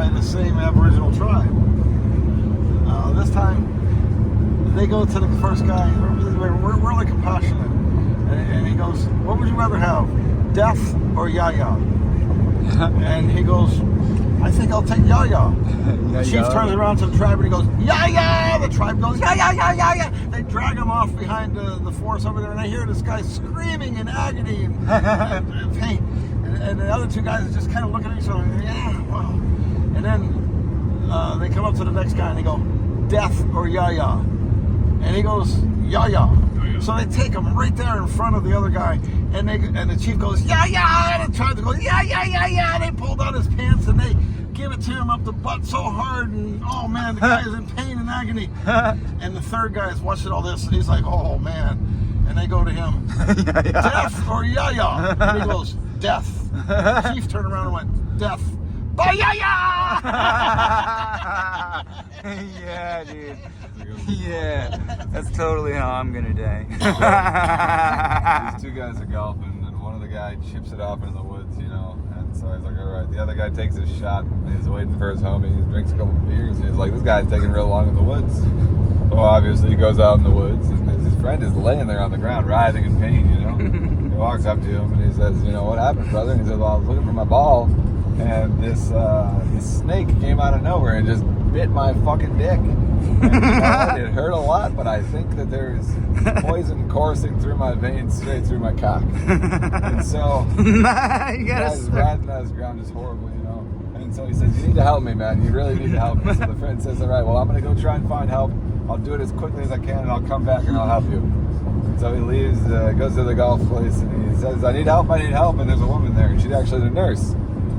by the same Aboriginal tribe. This time, they go to the first guy. We're really compassionate, and he goes, "What would you rather have, death or Yaya?" And he goes, "I think I'll take Yaya." The chief turns around to the tribe and he goes, "Yaya!" The tribe goes, "Yaya!" They drag him off behind the forest over there, and I hear this guy screaming in agony and pain. And the other two guys are just kind of looking at each other. Yeah, wow. And then they come up to the next guy and they go, "Death or Yaya?" And he goes, "Yaya." So they take him right there in front of the other guy, and the chief goes, "Yaya!" And the tribe goes, "Yeah." They pull down his pants and they give it to him up the butt so hard, and oh man, the guy is in pain and agony. And the third guy is watching all this, and he's like, "Oh man." And they go to him, "Death or Yaya?" And he goes, "Death." The chief turned around and went, "Death." Bye, Yaya! Yeah, dude. Yeah, that's totally how I'm gonna die. These two guys are golfing, and one of the guys chips it off into the woods, you know. And so he's like, "All right." The other guy takes his shot, and he's waiting for his homie. He drinks a couple of beers, and he's like, "This guy's taking real long in the woods." So obviously he goes out in the woods, and his friend is laying there on the ground, writhing in pain, you know. He walks up to him, and he says, "You know, what happened, brother?" And he says, "Well, I was looking for my ball, and this snake came out of nowhere and just bit my fucking dick. And, it hurt a lot, but I think that there's poison coursing through my veins straight through my cock." And so You guy's riding on his ground just horribly, you know. And so he says, "You need to help me, man. You really need to help me." So the friend says, "All right, well, I'm going to go try and find help. I'll do it as quickly as I can, and I'll come back and I'll help you." So he leaves, goes to the golf place, and he says, I need help. And there's a woman there, and she's actually the nurse.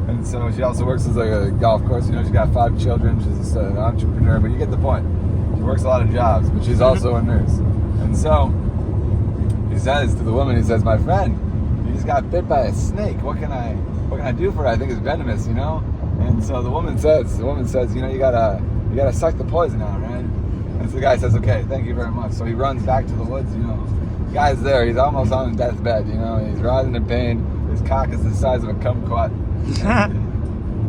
And so she also works as a golf course. You know, she's got 5 children. She's an entrepreneur, but you get the point. She works a lot of jobs, but she's also a nurse. And so he says to the woman, he says, "My friend, you just got bit by a snake. What can I do for it? I think it's venomous, you know." And so the woman says, "You know, you gotta suck the poison out, right?" And so the guy says, "Okay, thank you very much." So he runs back to the woods, you know. The guy's there. He's almost on his deathbed, you know. He's writhing in pain. His cock is the size of a kumquat.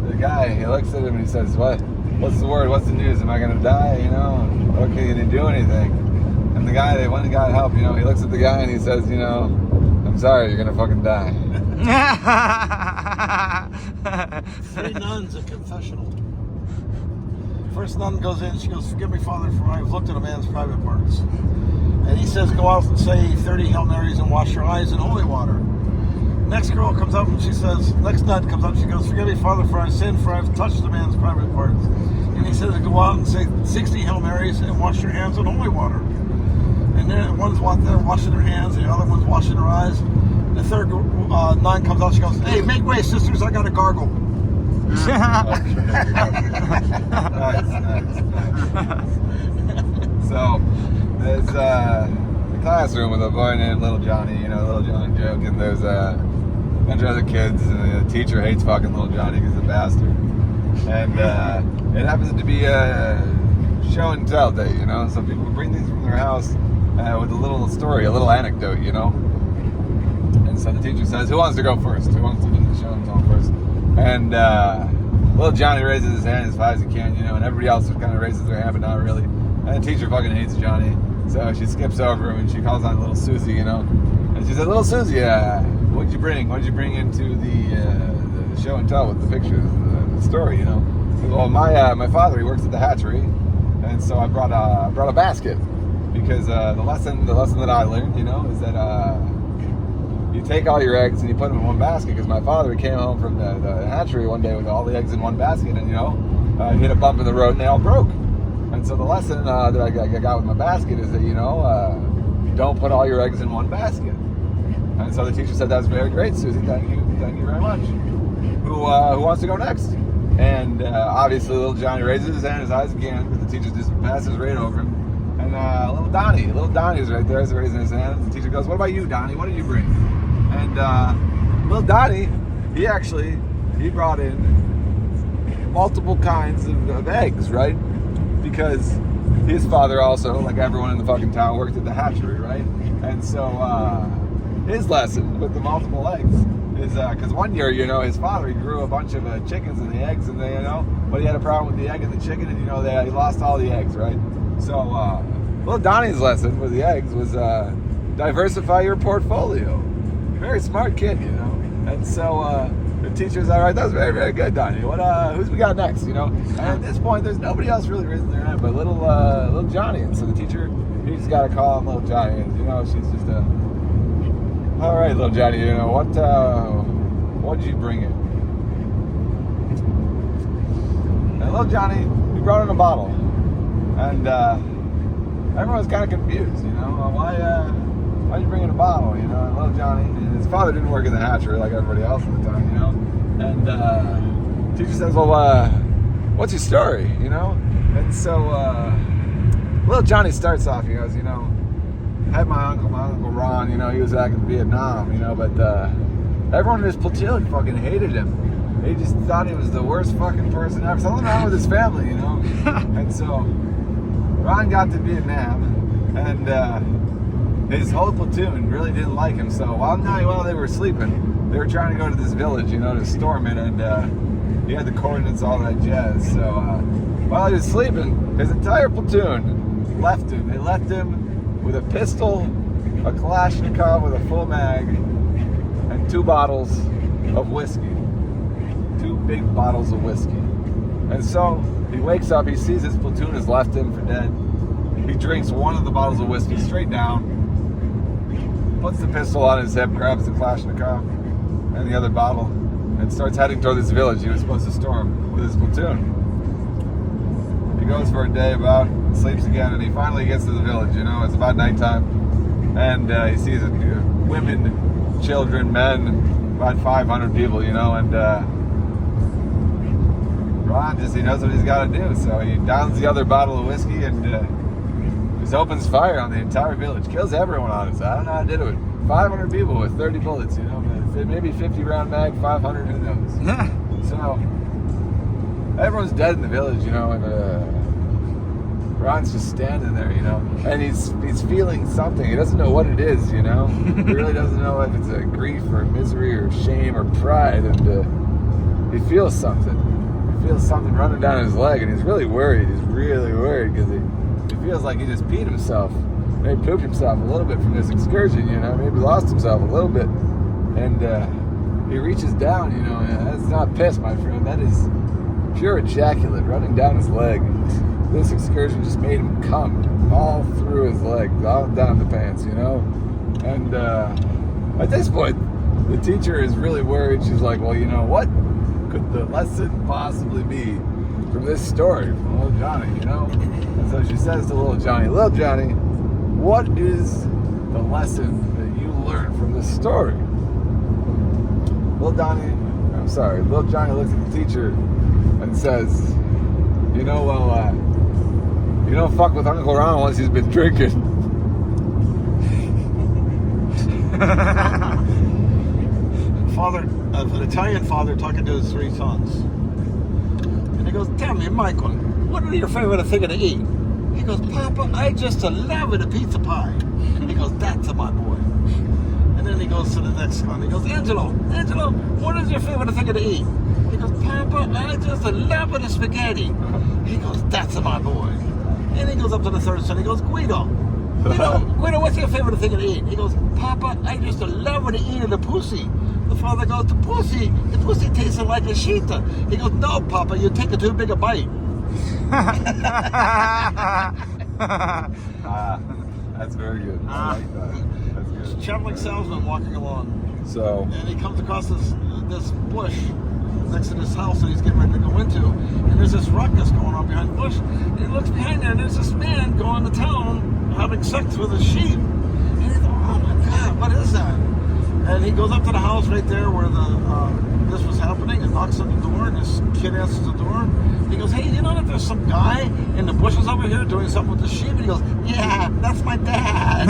The guy, he looks at him and he says, What's the word? What's the news? Am I gonna die? You know? What can you do anything?" And the guy, they went and got help, you know. He looks at the guy and he says, "You know, I'm sorry, you're gonna fucking die." 3 nuns at confessional. First nun goes in, she goes, "Forgive me, Father, for I have looked at a man's private parts." And he says, "Go out and say 30 Hail Marys and wash your eyes in holy water." Next girl comes up and she says, next nun comes up, she goes, "Forgive me, Father, for I sinned, for I have touched the man's private parts." And he says, "Go out and say 60 Hail Marys and wash your hands in holy water." And then one's there washing their hands, and the other one's washing their eyes. And the third nun comes out, she goes, "Hey, make way, sisters, I got a gargle." Nice. So there's a classroom with a boy named Little Johnny, you know, Little Johnny joke, and there's a bunch of other kids, and the teacher hates fucking Little Johnny because he's a bastard. And it happens to be a show and tell day, you know, so people bring these from their house with a little story, a little anecdote, you know. And so the teacher says, "Who wants to go first? Who wants to do the show and tell first?" And Little Johnny raises his hand as high as he can, you know, and everybody else just kind of raises their hand, but not really. And the teacher fucking hates Johnny, so she skips over him and she calls on Little Susie, you know. And she said, "Little Susie, what'd you bring? What'd you bring into the show and tell with the pictures, the story, you know?" "Well, my father, he works at the hatchery, and so I brought a basket because the lesson that I learned, you know, is that you take all your eggs and you put them in one basket, because my father, he came home from the hatchery one day with all the eggs in one basket, and, you know, he hit a bump in the road and they all broke. And so the lesson that I got with my basket is that, you know, don't put all your eggs in one basket." And so the teacher said, "That's very great, Susie. Thank you very much. Who wants to go next?" And obviously Little Johnny raises his hand as high as he can, but the teacher just passes right over him. And Little Donnie's right there, he's raising his hand. The teacher goes, "What about you, Donnie? What did you bring?" And Little Donnie, he brought in multiple kinds of eggs, right? Because his father also, like everyone in the fucking town, worked at the hatchery, right? And so his lesson with the multiple eggs is because one year, you know, his father, he grew a bunch of chickens and the eggs, and they, you know, but he had a problem with the egg and the chicken, and you know, he lost all the eggs, right? So, little Donnie's lesson with the eggs was diversify your portfolio. Very smart kid, you know. And so the teacher's all right. That was very, very good, Donnie. What? Who's we got next? You know. And at this point, there's nobody else really raising their hand but little Johnny. And so the teacher, he's got to call on little Johnny, and you know, she's just all right, little Johnny. You know what did you bring in? And little Johnny, he brought in a bottle, and everyone was kind of confused. You know, why you bringing a bottle, you know? And little Johnny, and his father didn't work in the hatchery like everybody else at the time, you know? And teacher says, well, what's your story, you know? And so little Johnny starts off, he goes, you know, I had my uncle Ron, you know, he was back in Vietnam, you know, but everyone in his platoon fucking hated him. They just thought he was the worst fucking person ever. Something wrong with his family, you know? And so Ron got to Vietnam, and his whole platoon really didn't like him. So while they were sleeping, they were trying to go to this village, you know, to storm it, and he had the coordinates, all that jazz. So while he was sleeping, his entire platoon left him. They left him with a pistol, a Kalashnikov with a full mag, and 2 bottles of whiskey. 2 big bottles of whiskey. And so he wakes up, he sees his platoon has left him for dead. He drinks one of the bottles of whiskey straight down, puts the pistol on his hip, grabs the Kalashnikov and the other bottle, and starts heading toward this village he was supposed to storm with his platoon. He goes for a day about, sleeps again, and he finally gets to the village, you know, it's about nighttime, and he sees women, children, men, about 500 people, you know, and Ron he knows what he's got to do, so he downs the other bottle of whiskey and just opens fire on the entire village, kills everyone on it. So I don't know how to do it. 500 people with 30 bullets, you know, maybe 50 round mag, 500, who knows? So everyone's dead in the village, you know, and Ron's just standing there, you know, and he's feeling something. He doesn't know what it is, you know. He really doesn't know if it's a grief or misery or shame or pride, and he feels something. He feels something running down his leg, and he's really worried. He's really worried because he feels like he just peed himself, maybe pooped himself a little bit from this excursion, you know, maybe lost himself a little bit, and he reaches down, you know, and that's not piss, my friend, that is pure ejaculate running down his leg. This excursion just made him come all through his leg, all down the pants, you know, and at this point, the teacher is really worried. She's like, well, you know, what could the lesson possibly be from this story from little Johnny, you know? And so she says to little Johnny, what is the lesson that you learned from this story? Little Johnny looks at the teacher and says, you know, you don't fuck with Uncle Ron once he's been drinking. An Italian father talking to his 3 sons. And he goes, tell me, Michael, what are your favorite thing to eat? He goes, Papa, I just love a pizza pie. He goes, that's my boy. And then he goes to the next one. He goes, Angelo, what is your favorite thing to eat? He goes, Papa, I just love the spaghetti. He goes, that's my boy. And he goes up to the third son. He goes, Guido, what's your favorite thing to eat? He goes, Papa, I just love to eat the pussy. The father goes, the pussy tastes like a sheet. He goes, no, Papa, you take a too big a bite. That's very good. I like that. That's good. Traveling salesman walking along. So. And he comes across this bush next to this house that he's getting ready to go into. And there's this ruckus going on behind the bush. And he looks behind there, and there's this man going to town having sex with a sheep. And he thought, oh my God, what is that? And he goes up to the house right there where this was happening and knocks on the door, and this kid answers the door. He goes, hey, you know that there's some guy in the bushes over here doing something with the sheep? And he goes, yeah, that's my dad.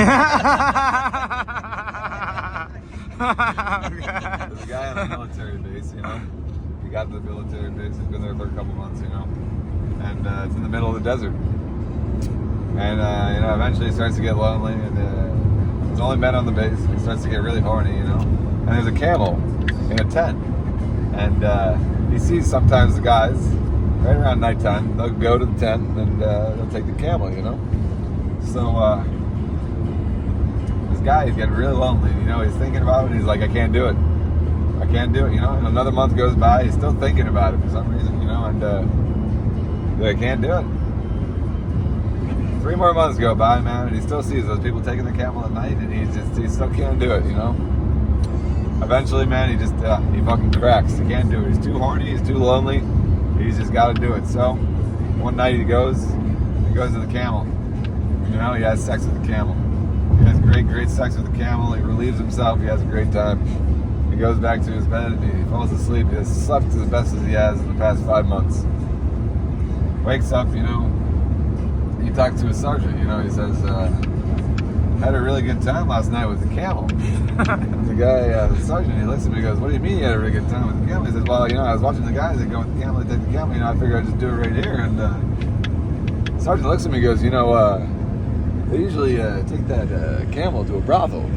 There's a guy on a military base, you know. He got to the military base, he's been there for a couple months, you know. And it's in the middle of the desert. And, you know, eventually he starts to get lonely, and there's only men on the base, and he starts to get really horny, you know. And there's a camel in a tent. And he sees sometimes the guys, right around nighttime, they'll go to the tent and they'll take the camel, you know? So this guy, he's getting really lonely, you know? He's thinking about it, he's like, I can't do it. I can't do it, you know? And another month goes by, he's still thinking about it for some reason, you know? And I can't do it. 3 more months go by, man, and he still sees those people taking the camel at night, and he still can't do it, you know? Eventually, man, he fucking cracks. He can't do it. He's too horny, he's too lonely, he's just got to do it. So, one night he goes to the camel. You know, he has sex with the camel. He has great sex with the camel. He relieves himself. He has a great time. He goes back to his bed and he falls asleep. He has slept as best as he has in the past 5 months. Wakes up, you know, he talks to his sergeant, you know, he says, had a really good time last night with the camel. The guy, the sergeant, he looks at me and goes, what do you mean you had a really good time with the camel? He says, well, you know, I was watching the guys that go with the camel, they take the camel, you know, I figured I'd just do it right here. And the sergeant looks at me and goes, you know, they usually take that camel to a brothel.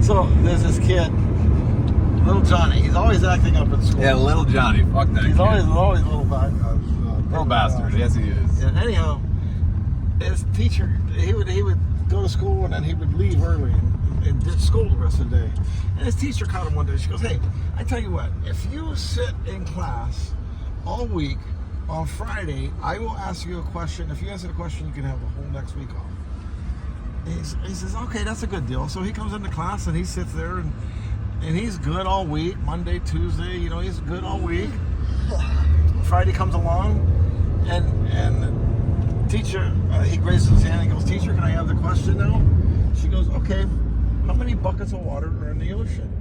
So there's this kid, little Johnny. He's always acting up at school. Yeah, little Johnny, fuck that He's kid. always little Little bastard, yes he is. Yeah, anyhow, his teacher, he would go to school and then he would leave early and ditch school the rest of the day. And his teacher caught him one day. She goes, hey, I tell you what, if you sit in class all week, on Friday, I will ask you a question. If you answer the question, you can have the whole next week off. He says, okay, that's a good deal. So he comes into class and he sits there and he's good all week. Monday, Tuesday, you know, he's good all week. Friday comes along and the teacher, he raises his hand and goes, teacher, can I have the question now? She goes, okay, how many buckets of water are in the ocean?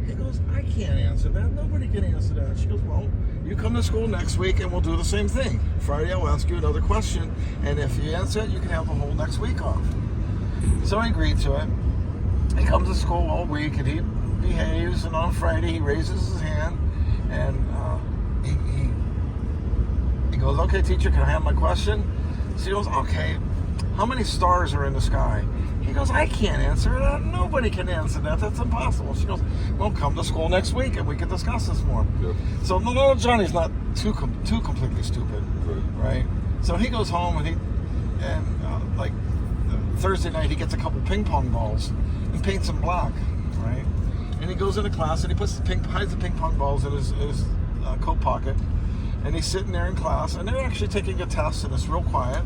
He goes, I can't answer that. Nobody can answer that. She goes, well, you come to school next week and we'll do the same thing. Friday, I'll ask you another question. And if you answer it, you can have the whole next week off. So I agreed to it. He comes to school all week and he behaves. And on Friday, he raises his hand and he goes, okay, teacher, can I have my question? She goes, okay, how many stars are in the sky? He goes, I can't answer that. Nobody can answer that. That's impossible. She goes, well, come to school next week and we can discuss this more. Yep. So little Johnny's not too completely stupid, right? So he goes home and like Thursday night, he gets a couple ping pong balls and paints them black, right? And he goes into class and he hides the ping pong balls in his coat pocket. And he's sitting there in class, and they're actually taking a test, and it's real quiet.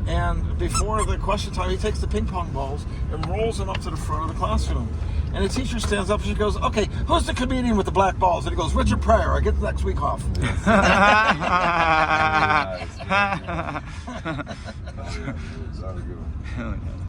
And before the question time, he takes the ping pong balls and rolls them up to the front of the classroom. And the teacher stands up and she goes, okay, who's the comedian with the black balls? And he goes, Richard Pryor, I get the next week off. That was a good one.